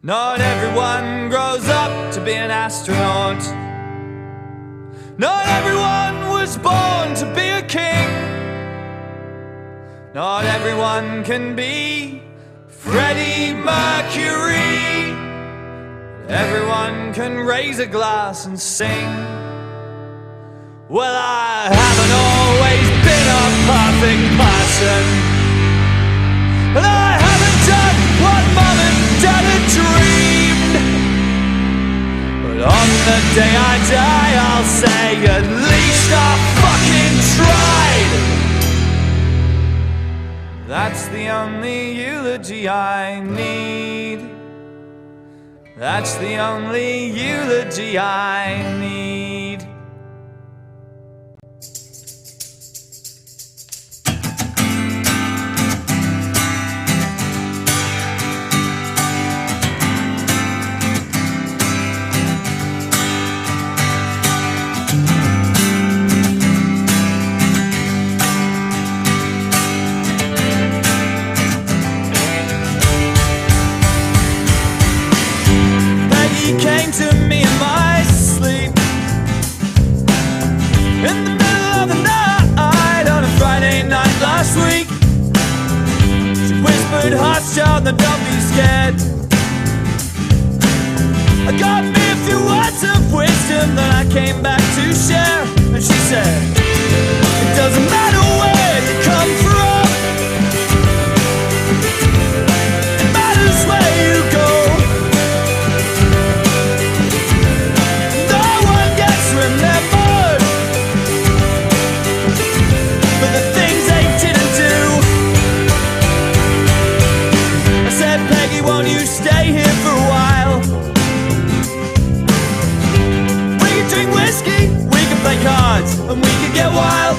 Not everyone grows up to be an astronaut. Not everyone was born to be a king. Not everyone can be Freddie Mercury. Everyone can raise a glass and sing. Well, I haven't always been a perfect person, and I haven't done what Mum and Dad had dreamed. But on the day I die, I'll say at least I fucking tried. That's the only eulogy I need. That's the only eulogy I need. He came to me in my sleep in the middle of the night on a Friday night last week. She whispered, "Hush, child, now don't be scared." I got me a few words of wisdom that I came back to share. And she said, "It doesn't matter where you come from, it matters where you go. Remembered for the things they didn't do." I said, "Peggy, won't you stay here for a while? We can drink whiskey, we can play cards, and we can get wild."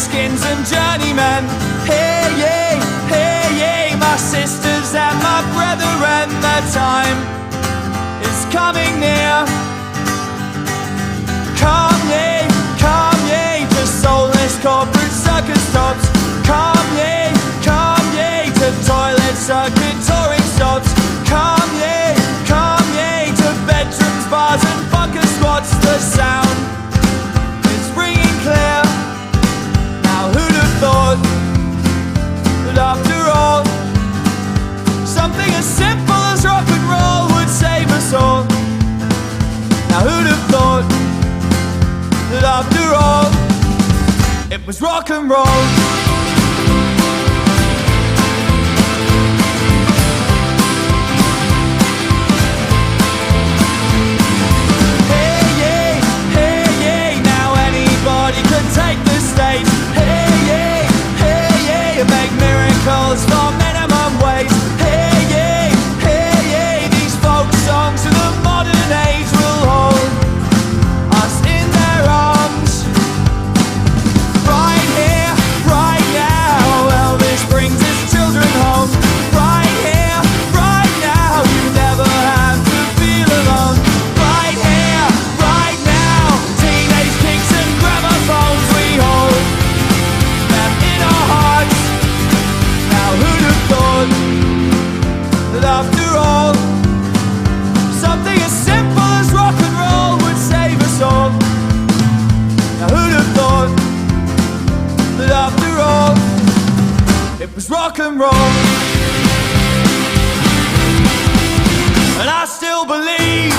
buskins and journeymen. Hey, yay, hey, yay, my sisters and my brethren, the time is coming near. Come ye to soulless corporate circus tops. Come ye to toilet circuit touring stops. Come ye to bedrooms, bars and bunker squats. The sound is ringing clear. Now who'd have thought that after all, something as simple as rock and roll would save us all? Now who'd have thought that after all, it was rock and roll? Take the stage, hey, make miracles for minimum wage. Hey, these folk songs of the modern age will hold us in their arms. Right here, right now, Elvis brings his children home. Right here, right now, you never have to feel alone. Right here, right now, teenage kicks and gramophones. That after all, something as simple as rock and roll would save us all. Now who'd have thought that after all, it was rock and roll? And I still believe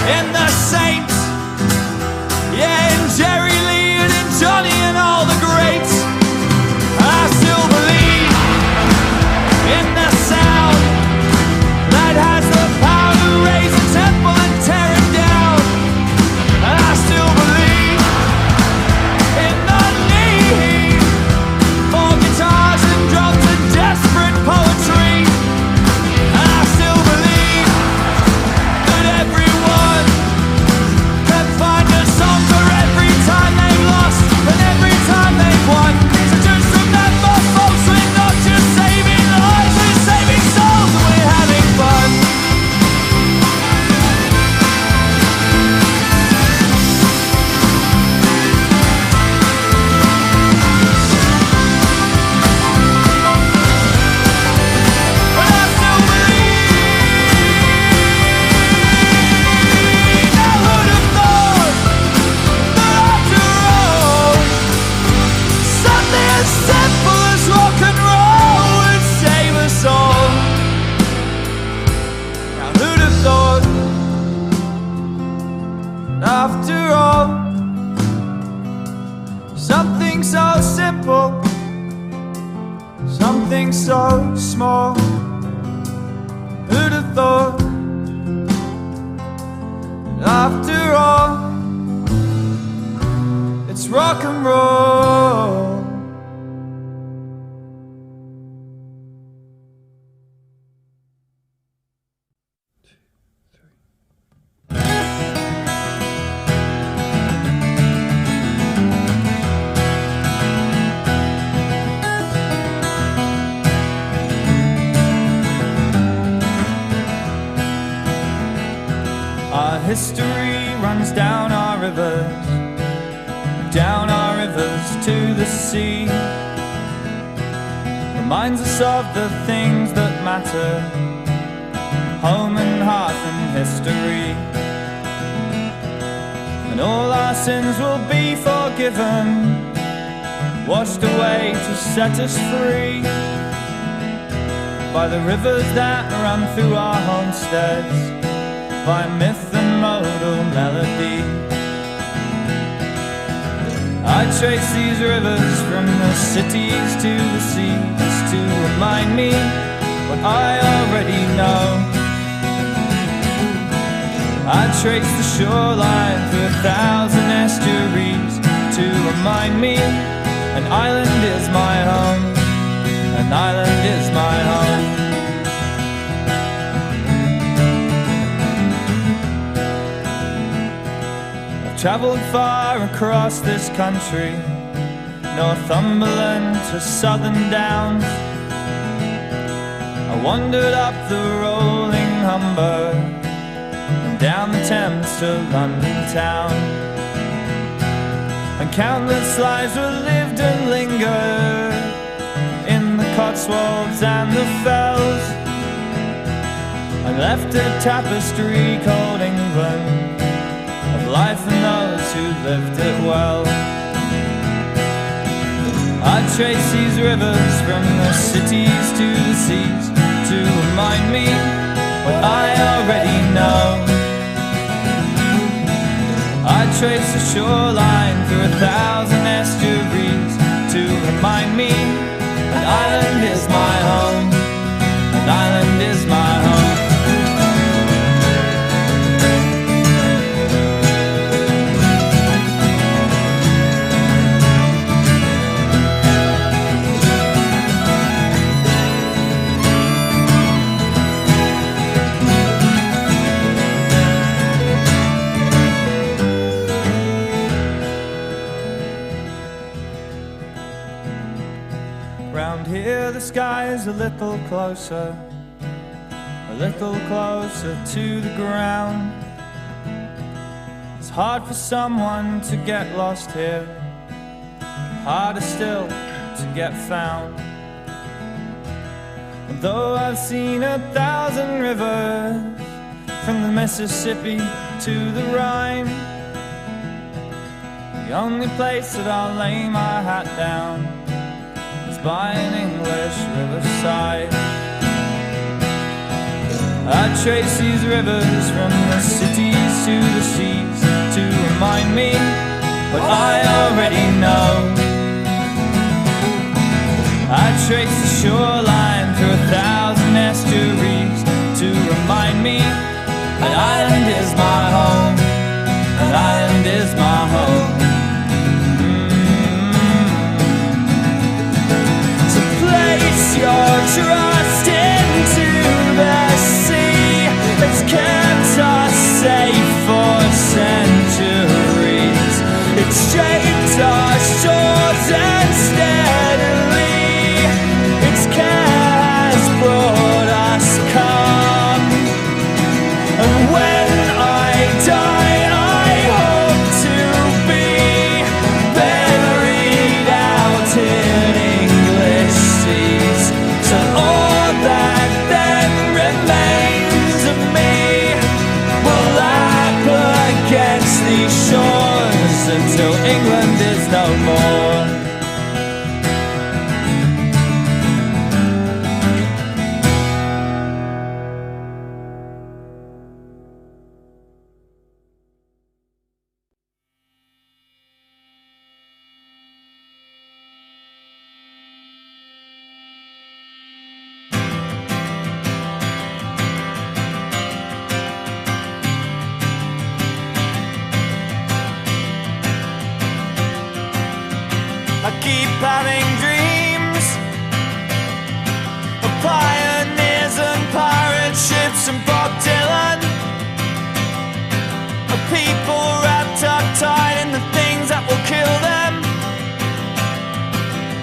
in the Saints, yeah, in Jerry Lee and in Johnny and all the greats. And I still believe in the sound that has the power to raise a temple and tear it down. And I still believe in the need for guitars and drums and desperate poetry. And I still believe that everyone can find a song for every time they've lost and every time they've won. So just remember, folks, we're not just saving lives, we're saving souls and we're having fun. But I still believe. Now who'd have thought that after all, something as simple as rock and roll would save us all? Now who'd have thought that after all, something so simple, something so small, who'd have thought that after all, it's rock and roll? Our history runs down our rivers to the sea. Reminds us of the things that matter, home and hearth and history. And all our sins will be forgiven, washed away to set us free by the rivers that run through our homesteads, by myth and modal melody. I trace these rivers from the cities to the seas to remind me what I already know. I trace the shoreline through 1,000 estuaries to remind me an island is my home, an island is my home. Travelled far across this country Northumberland to Southern Downs. I wandered up the rolling Humber and down the Thames to London town. And countless lives were lived and lingered in the Cotswolds and the Fells. I left a tapestry called England of life and those who lived it well. I trace these rivers from the cities to the seas to remind me what I already know. I trace the shoreline through 1,000 estuaries to remind me that Ireland is my home, that Ireland is my home. Round here the sky's a little closer to the ground. It's hard for someone to get lost here, harder still to get found. And though I've seen 1,000 rivers, from the Mississippi to the Rhine, the only place that I'll lay my hat down by an English riverside. I trace these rivers from the cities to the seas to remind me what I already know. I trace the shoreline through 1,000 estuaries to remind me that Ireland is my home, that Ireland is my home. Place your trust into the sea. It's kept us safe for centuries. It's shaped our shores and steadily its care has brought us calm. And when I die, I hope to be buried out in English seas. So all that then remains of me will lap against these shores until England is no more. I keep having dreams of pioneers and pirate ships and Bob Dylan, of people wrapped up tight in the things that will kill them,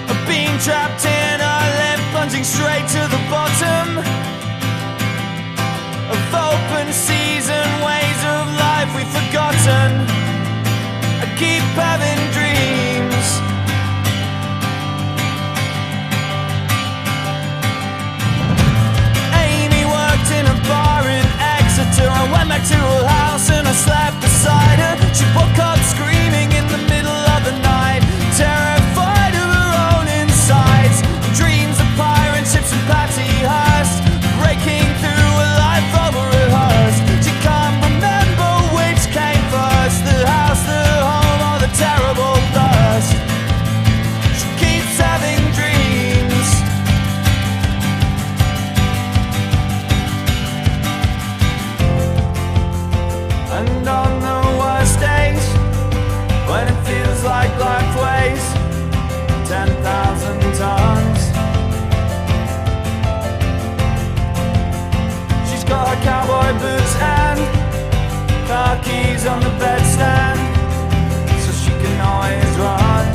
of being trapped in a lift plunging straight to the bottom, of open seas and ways of life we've forgotten. I keep having dreams. In a bar in Exeter, I went back to her house and I slept beside her. She woke up screaming in the middle of the night, terrified of her own insides. Dreams of pirate ships and Patty Hearst, breaking through a life over rehearsed. She can't remember which came first, the house, the home, or the terrible thirst. She keeps having dreams. And on the worst days, when it feels like life weighs 10,000 tons, she's got her cowboy boots and car keys on the bedstand, so she can always run.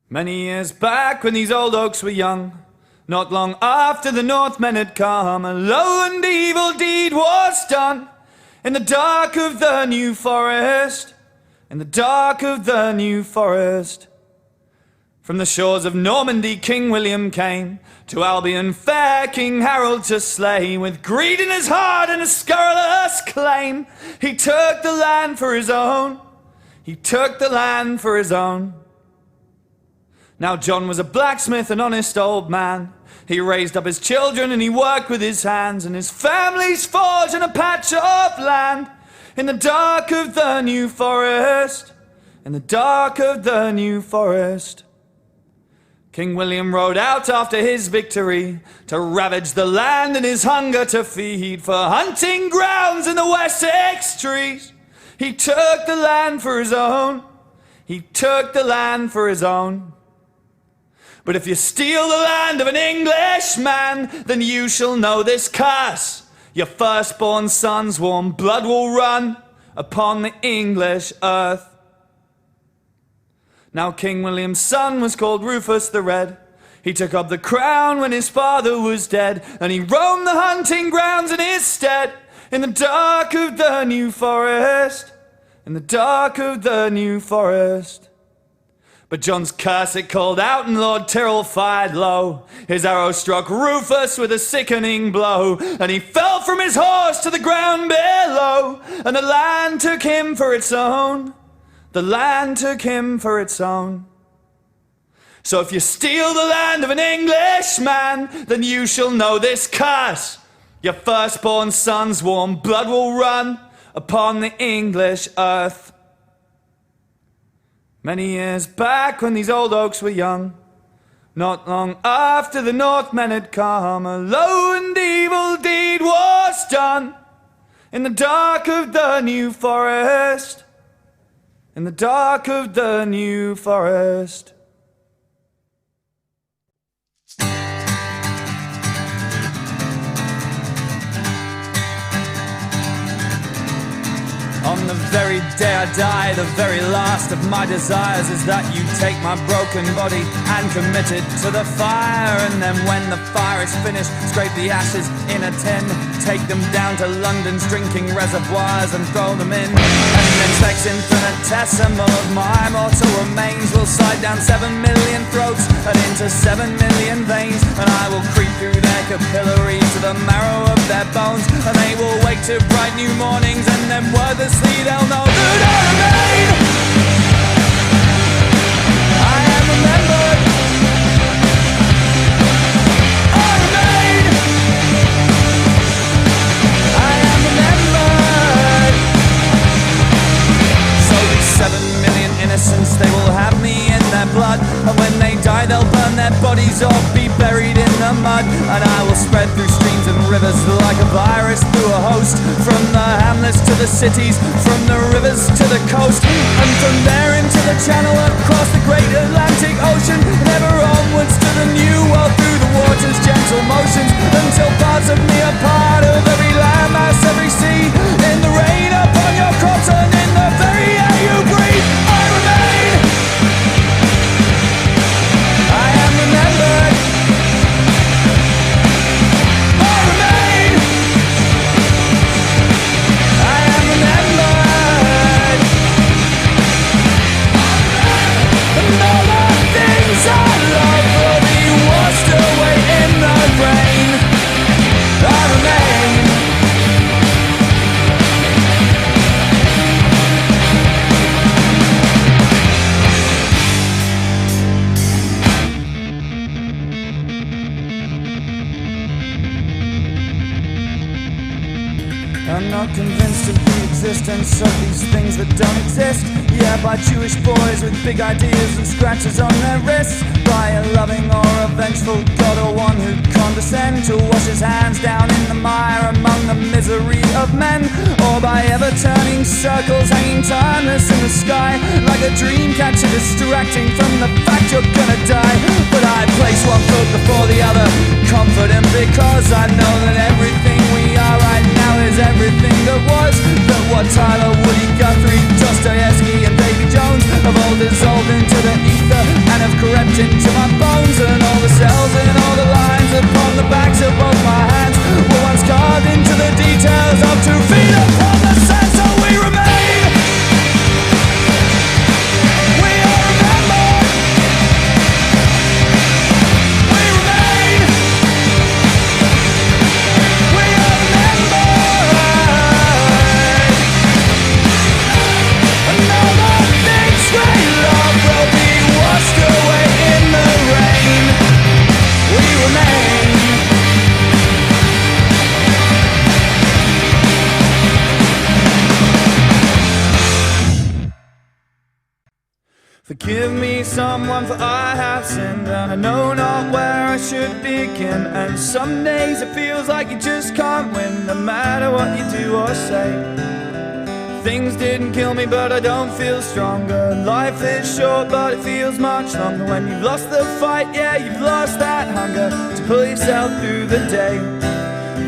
Many years back when these old oaks were young, not long after the Northmen had come, a low and evil deed was done in the dark of the New Forest, in the dark of the New Forest. From the shores of Normandy King William came to Albion fair King Harold to slay. With greed in his heart and a scurrilous claim, he took the land for his own, he took the land for his own. Now John was a blacksmith, an honest old man. He raised up his children and he worked with his hands, and his family's forged in a patch of land in the dark of the New Forest, in the dark of the New Forest. King William rode out after his victory to ravage the land and his hunger to feed, for hunting grounds in the Wessex trees. He took the land for his own, he took the land for his own. But if you steal the land of an Englishman, then you shall know this curse: your firstborn son's warm blood will run upon the English earth. Now King William's son was called Rufus the Red. He took up the crown when his father was dead, and he roamed the hunting grounds in his stead, in the dark of the New Forest, in the dark of the New Forest. But John's curse it called out, and Lord Tyrrell fired low. His arrow struck Rufus with a sickening blow, and he fell from his horse to the ground below, and the land took him for its own, the land took him for its own. So if you steal the land of an Englishman, then you shall know this curse: your firstborn son's warm blood will run upon the English earth. Many years back when these old oaks were young, not long after the Northmen had come, a low and evil deed was done in the dark of the New Forest, in the dark of the New Forest. On the very day I die, the very last of my desires is that you take my broken body and commit it to the fire. And then when the fire is finished, scrape the ashes in a tin, take them down to London's drinking reservoirs and throw them in. And then sex infinitesimal of my mortal remains will slide down 7 million throats and into 7 million veins, and I will creep through their capillaries to the marrow of their bones, and they will wake to bright new mornings, and then wordlessly they'll know that I remain. I am remembered. I remain. I am remembered. So these 7 million innocents, they will have me in their blood, and when they die they'll burn their bodies or be buried in the mud, and I will spread through streams and rivers like a virus through a host, from the hamlets to the cities, from the rivers to the coast, and from there into the channel, across the great Atlantic Ocean, and ever onwards to the new world through the water's gentle motions, until parts of me are part of every landmass, every sea, in the rain upon your crops and in the very air you breathe. I remain. I am remembered. I remain. I am remembered. And all the things I love will be washed away in the rain. I remain. I'm not convinced of the existence of these things that don't exist. Yeah, by Jewish boys with big ideas and scratches on their wrists, by a loving or a vengeful god, or one who'd condescend to wash his hands down in the mire among the misery of men, or by ever-turning circles hanging timeless in the sky, like a dream catcher distracting from the fact you're gonna die. But I place one foot before the other, confident because I know that everything we are right now is everything that was, that what Tyler, Woody Guthrie, Dostoevsky and Davy Jones have all dissolved into the ether and have corrupted someone, for I have sinned, and I know not where I should begin. And some days it feels like you just can't win, no matter what you do or say. Things didn't kill me, but I don't feel stronger. Life is short, but it feels much longer. When you've lost the fight, yeah, you've lost that hunger to pull yourself through the day.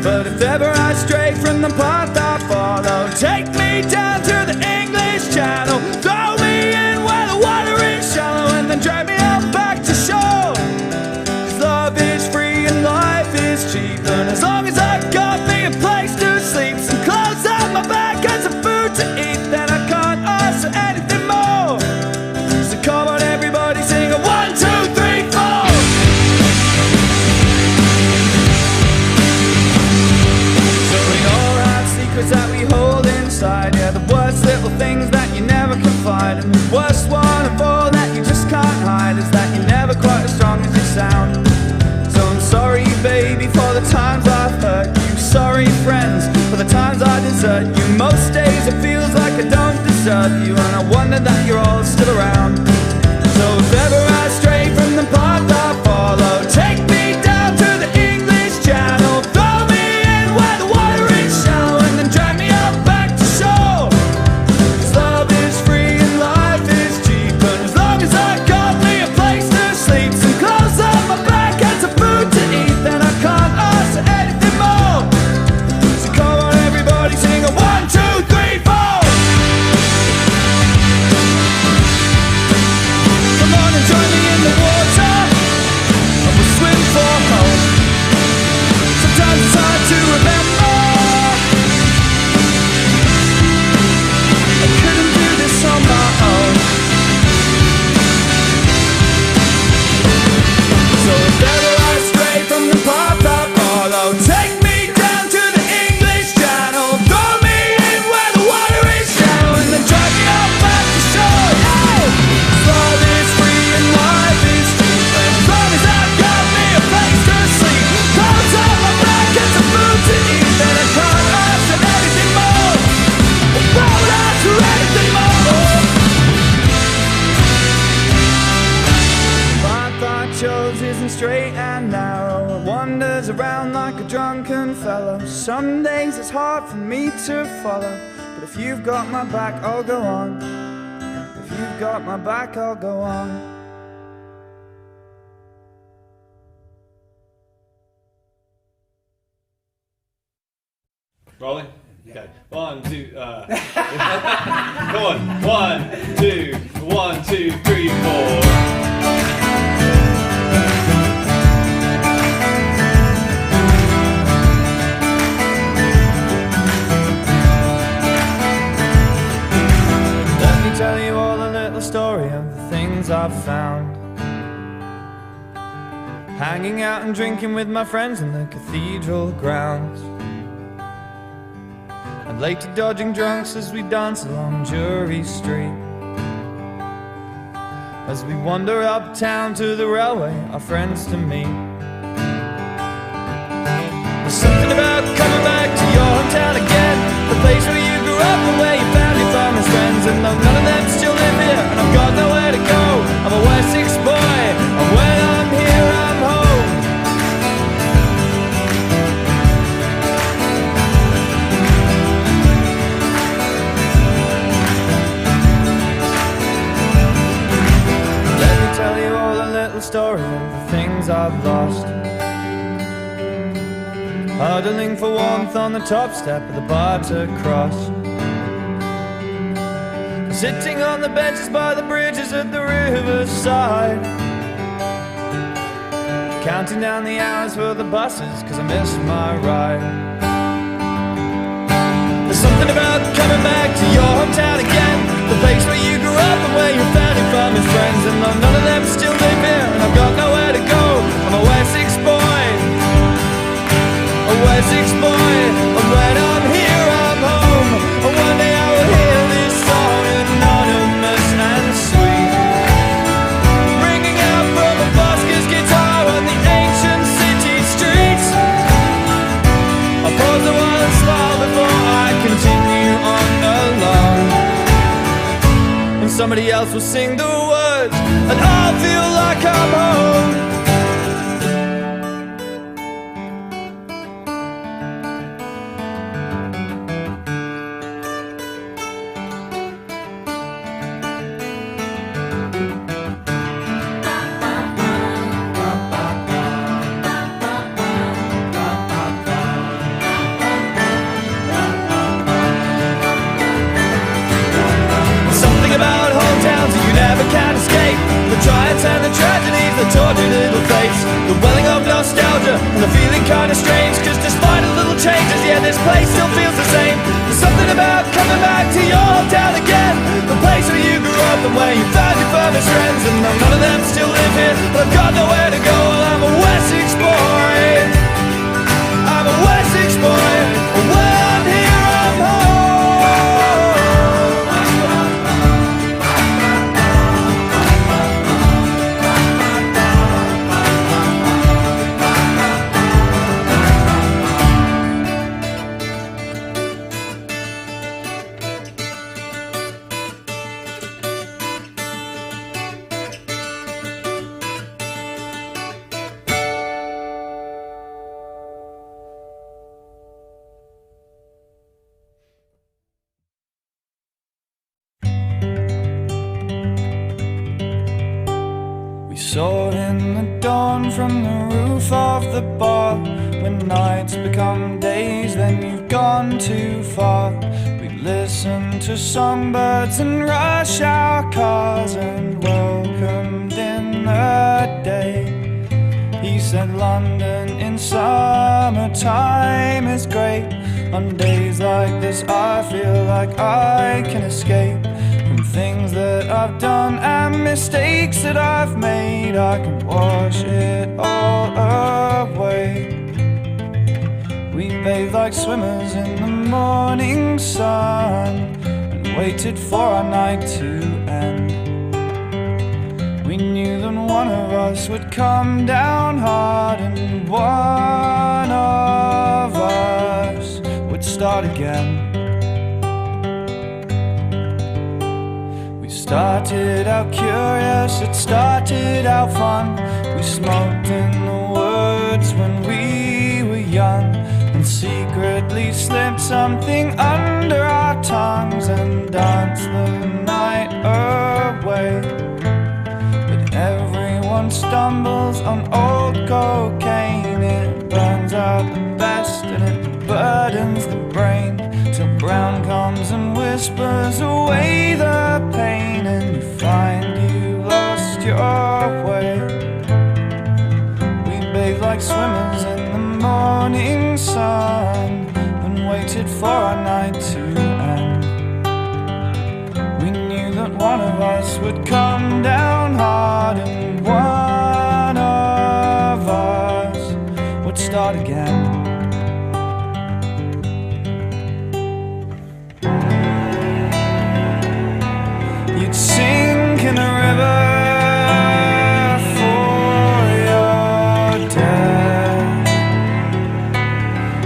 But if ever I stray from the path I follow, take me down to the English Channel, throw me in where the water is shallow, and then drag me out back to shore. 'Cause love is free and life is cheap, and as long as I got me a place to sleep, some clothes on my back and some food to eat, then I can't ask for anything more. So come on everybody, sing a 1, 2, 3, 4. So we all have secrets that we hold inside, yeah, the worst little things that you never confide. And the worst one of all that you just can't hide is that you're never quite as strong as you sound. So I'm sorry baby for the times I've hurt you, sorry friends for the times I desert you. Most days it feels like I don't deserve you, and I wonder that you're all still around. So if ever I stray from the path I follow, take me down to the English Channel, throw me in where the water is shallow, and then drag me out back to shore. 'Cause love is free and life is cheap, and as long as I got me a place to sleep, some clothes on my back and some food to eat, then I can't ask for anything more. So come on everybody, sing a 1, 2, 3, 4. Come on and join me in the water, and we'll swim for home. Sometimes it's hard to remember I couldn't do this on my own. So if ever I stray from the path I follow, take me down to the English Channel, throw me in where the water is shallow, and then drag me out back to shore. Yeah! 'Cause love is free and life is cheap, and as long as I got me a place to sleep, clothes on my back and some food to eat, then I can't ask for anything more. I won't ask for anything more. The path I chose isn't straight and narrow, it wanders around like a drunken fellow. Some days it's hard for me to follow, but if you've got my back, I'll go on. If you've got my back, I'll go on. Rolling? Okay. 1, 2, Come on. 1, 2, 1, 2, 3, 4. Let me tell you all a little story of the things I've found. Hanging out and drinking with my friends in the cathedral grounds, and late to dodging drunks as we dance along Jury Street. As we wander uptown to the railway, our friends to meet. There's something about coming back to your hometown again, the place where you grew up and where your family found his friends. And though none of them still live here, and I've got nowhere to go, I'm a Wessex boy, and when I'm here I'm home. Let me tell you all a little story of the things I've lost. Huddling for warmth on the top step of the bar to cross, sitting on the benches by the bridges at the riverside, counting down the hours for the buses, 'cause I missed my ride. There's something about coming back to your hometown again, the place where you grew up and where your family from his friends. And though none of them still live here, and I've got nowhere to go, I'm a Wessex boy, a Wessex boy, and when I'm here I'm home. And one day I will hear this song, anonymous and sweet, ringing out from a busker's guitar on the ancient city streets. I'll pause a while and smile before I continue on along, and somebody else will sing the words and I'll feel like I'm home. Something about hometowns that you never can escape. The triumphs and the tragedies, the tortured little fates, the welling of nostalgia and the feeling kinda strange. Cause despite a little changes, yeah, this place still feels the same. There's something about coming back to your hometown again, the place where you grew up and where you found your firmest friends. And none of them still live here, but I've got nowhere to go. Well, I'm a Wessex boy, I'm a Wessex boy. When I'm here, I'm home. Saw in the dawn from the roof of the bar. When nights become days, then you've gone too far. We listened to songbirds and rush our cars and welcomed in the day. He said London in summertime is great. On days like this I feel like I can escape from things that I've done and mistakes that I've made. I can wash it all away. We bathed like swimmers in the morning sun and waited for our night to end. We knew that one of us would come down hard and one of us would start again. Started out curious, it started out fun. We smoked in the woods when we were young and secretly slipped something under our tongues and danced the night away. But everyone stumbles on old cocaine. It burns out the best and it burdens the brain, till brown comes and whispers away the pain, and you find you lost your way. We bathed like swimmers in the morning sun and waited for our night to end. We knew that one of us would come down hard and one of us would start again. Sink in the river for your death.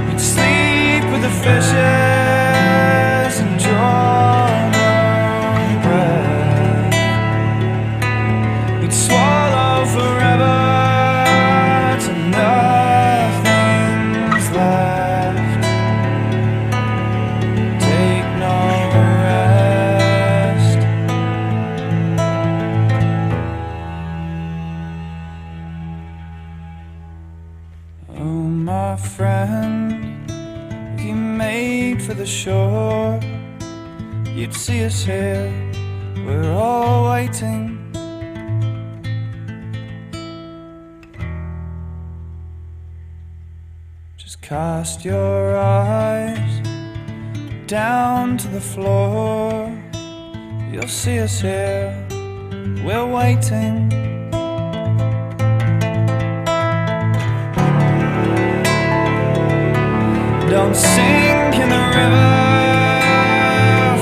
You'd sleep with the fishes and draw no breath. You'd swallow forever till nothing's left. Take no rest. Oh, my friend, if you made for the shore, you'd see us here, we're all waiting. Just cast your eyes down to the floor, you'll see us here, we're waiting. Don't sink in the river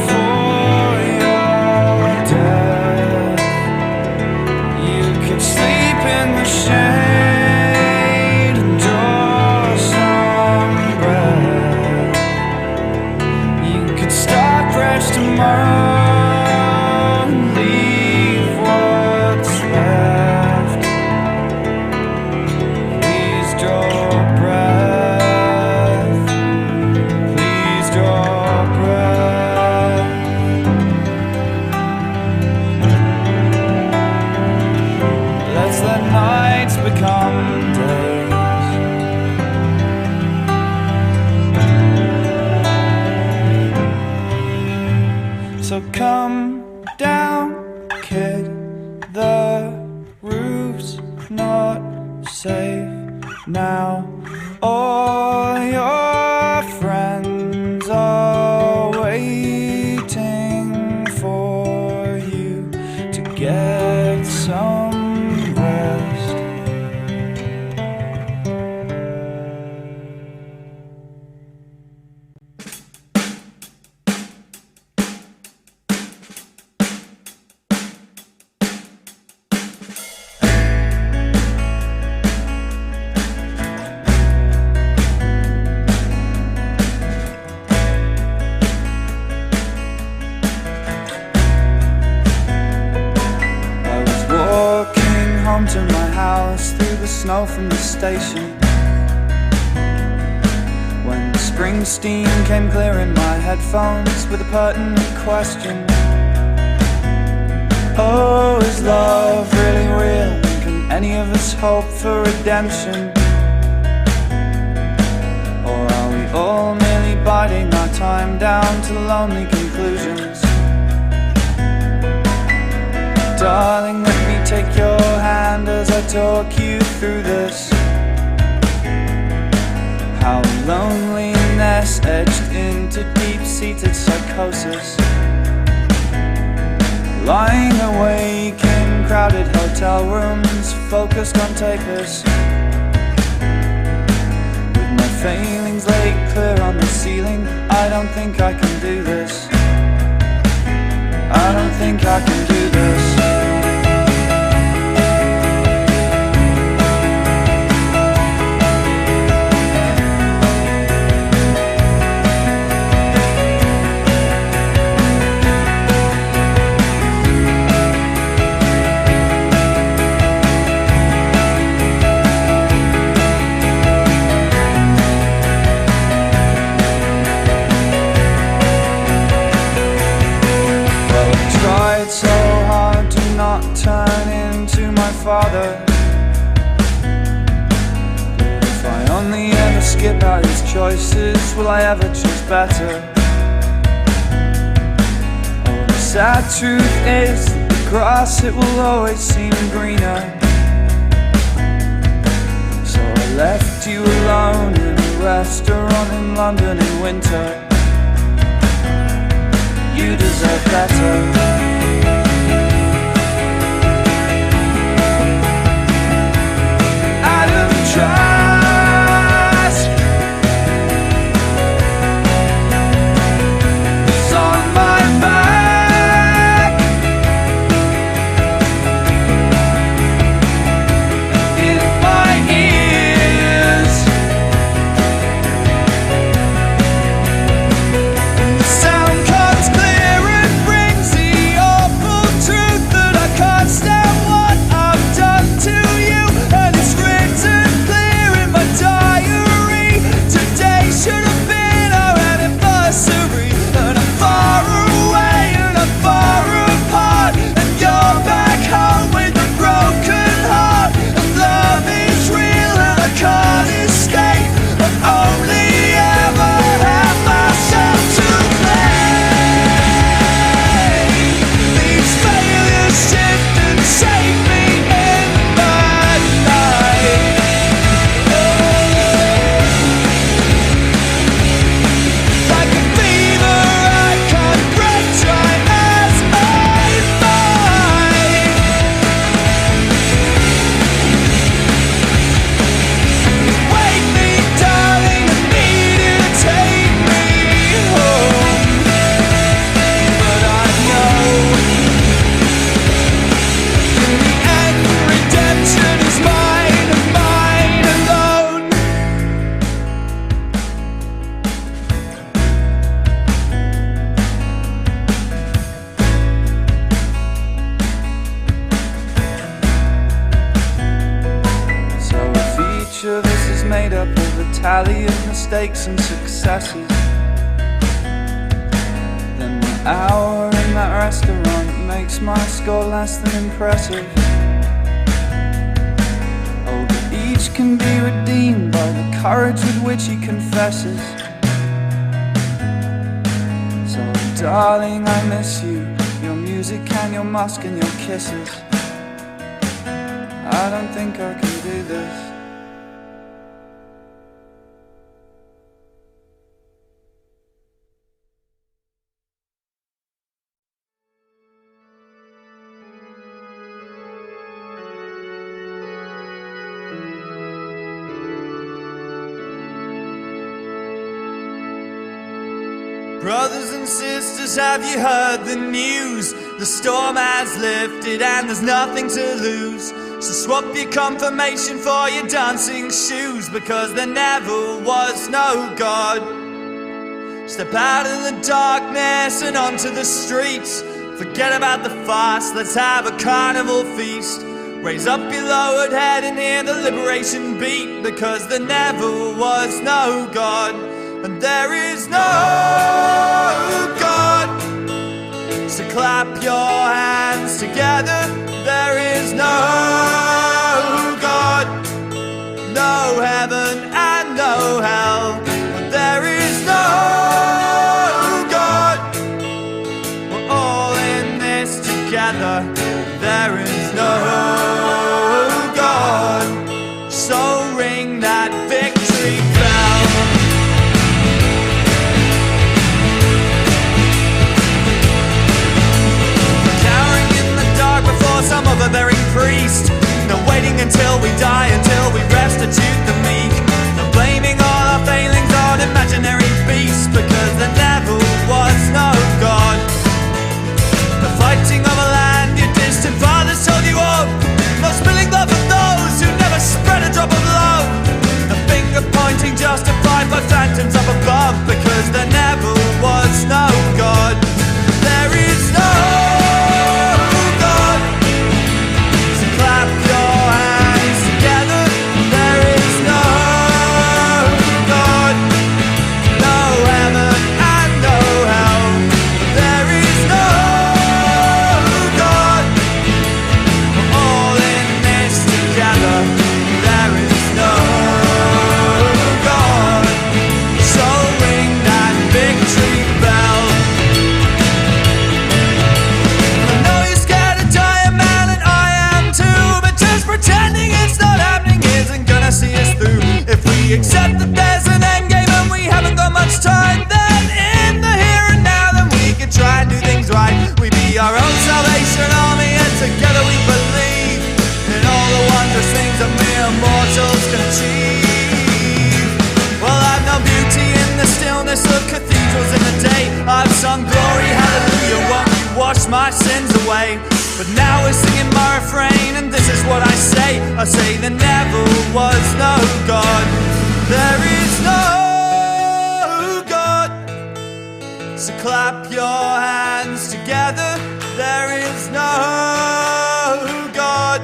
for your death. You could sleep in the shade and draw some breath. You could start fresh tomorrow and leave what's left. nights become days. So come down, kid, the roof's not safe now. All your friends are waiting for you to get some rest. To my house through the snow from the station, when Springsteen came clear in my headphones with a pertinent question. Oh, is love really real? Can any of us hope for redemption? Or are we all merely biding our time down to lonely conclusions? Darling, let me take your hand as I talk you through this. How loneliness etched into deep-seated psychosis, lying awake in crowded hotel rooms, focused on tapers, with my failings laid clear on the ceiling. I don't think I can do this. I don't think I can do this. Turn into my father, but if I only ever skip out his choices, will I ever choose better? Oh, the sad truth is that the grass, it will always seem greener. So I left you alone in a restaurant in London in winter. You deserve better. Trust is on my back. In my ears, the sound comes clear and brings the awful truth that I can't stand what I've done to you, and it's written diary. Today should have been our anniversary, and I'm far away and I'm far apart, and you're back home with a broken heart, and love is real and I can't escape. I've only ever had myself to blame. These failures shift and shape me in the night. Made up of a tally of mistakes and successes. Then the hour in that restaurant makes my score less than impressive. can be redeemed by the courage with which he confesses. So darling, I miss you, your music and your musk and your kisses. I don't think I can do this. Brothers and sisters, have you heard the news? The storm has lifted and there's nothing to lose. So swap your confirmation for your dancing shoes, because there never was no God. Step out of the darkness and onto the streets. Forget about the fast, let's have a carnival feast. Raise up your lowered head and hear the liberation beat, because there never was no God. And there is no God. So clap your hands together. There is no God, no heaven and no hell. But there is no God. We're all in this together. There is no God. So ring that victory bell. Some overbearing priest. No waiting until we die, until we restitute the meek. No blaming all our failings on imaginary beasts, because there never was no God. The fighting of a land your distant fathers told you of. No spilling blood for those who never spread a drop of love. The finger pointing justified by phantoms up above, because there never was no God. There is no accept that there's an end game and we haven't got much time. Then in the here and now, then we can try and do things right. We be our own Salvation Army, and together we believe in all the wondrous things that mere mortals can achieve. Well, I've no beauty in the stillness of cathedrals in the day. I've sung glory, hallelujah, won't you wash my sins away? But now we're singing my refrain, and this is what I say. I say there never was no God. There is no God. So clap your hands together. There is no God,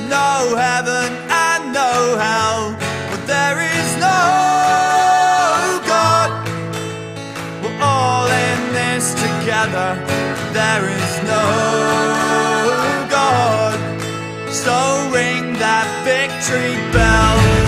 no heaven and no hell. But there is no God. We're all in this together. There is no God. So ring that victory bell.